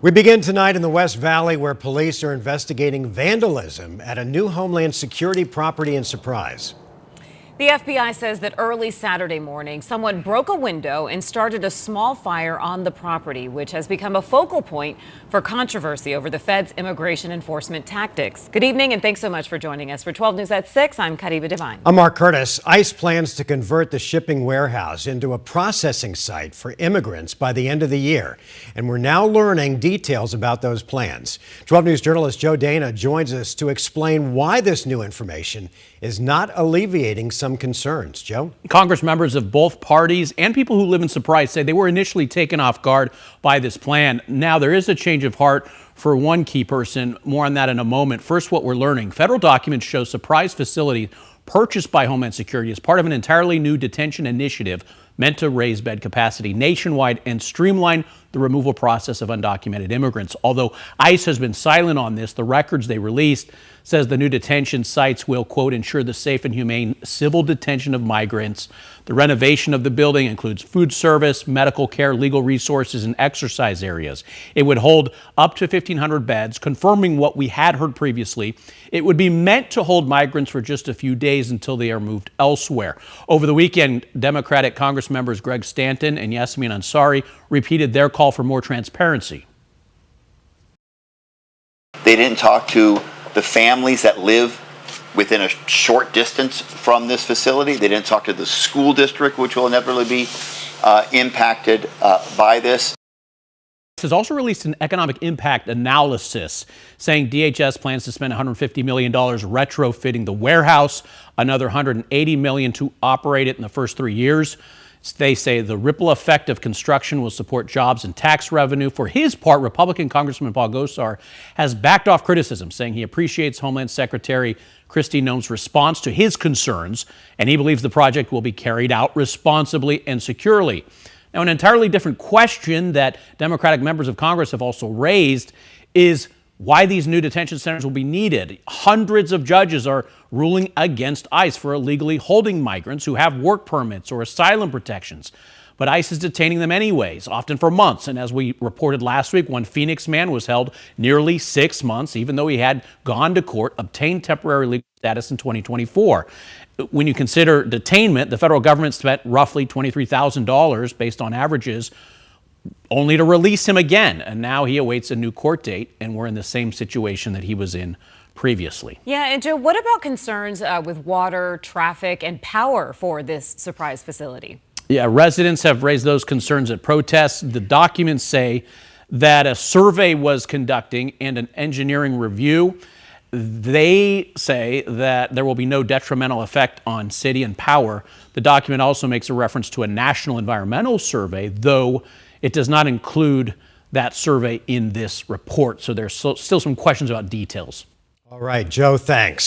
We begin tonight in the West Valley, where police are investigating vandalism at a new Homeland Security property in Surprise. The FBI says that early Saturday morning, someone broke a window and started a small fire on the property, which has become a focal point for controversy over the Fed's immigration enforcement tactics. Good evening, and thanks so much for joining us. For 12 News at 6, I'm Kariba Devine. I'm Mark Curtis. ICE plans to convert the shipping warehouse into a processing site for immigrants by the end of the year. And we're now learning details about those plans. 12 News journalist Joe Dana joins us to explain why this new information is not alleviating some concerns. Joe? Congress members of both parties and people who live in Surprise say they were initially taken off guard by this plan. Now there is a change of heart for one key person. More on that in a moment. First, what we're learning. Federal documents show Surprise facility purchased by Homeland Security as part of an entirely new detention initiative meant to raise bed capacity nationwide and streamline the removal process of undocumented immigrants. Although ICE has been silent on this, the records they released says the new detention sites will, quote, ensure the safe and humane civil detention of migrants. The renovation of the building includes food service, medical care, legal resources, and exercise areas. It would hold up to 1,500 beds, confirming what we had heard previously. It would be meant to hold migrants for just a few days until they are moved elsewhere. Over the weekend, Democratic Congress members Greg Stanton and Yasmin Ansari repeated their call for more transparency. They didn't talk to the families that live within a short distance from this facility. They didn't talk to the school district, which will inevitably be impacted by this. Has also released an economic impact analysis saying DHS plans to spend $150 million retrofitting the warehouse, another $180 million to operate it in the first 3 years. They say the ripple effect of construction will support jobs and tax revenue. For his part, Republican Congressman Paul Gosar has backed off criticism, saying he appreciates Homeland Secretary Kristi Noem's response to his concerns, and he believes the project will be carried out responsibly and securely. Now, an entirely different question that Democratic members of Congress have also raised is why these new detention centers will be needed. Hundreds of judges are ruling against ICE for illegally holding migrants who have work permits or asylum protections. But ICE is detaining them anyways, often for months. And as we reported last week, one Phoenix man was held nearly 6 months, even though he had gone to court, obtained temporary legal status in 2024. When you consider detainment, the federal government spent roughly $23,000 based on averages only to release him again. And now he awaits a new court date, and we're in the same situation that he was in previously. Yeah, and Joe, what about concerns with water, traffic, and power for this Surprise facility? Yeah, residents have raised those concerns at protests. The documents say that a survey was conducting and an engineering review. They say that there will be no detrimental effect on city and power. The document also makes a reference to a national environmental survey, though it does not include that survey in this report. So there's still some questions about details. All right, Joe, thanks.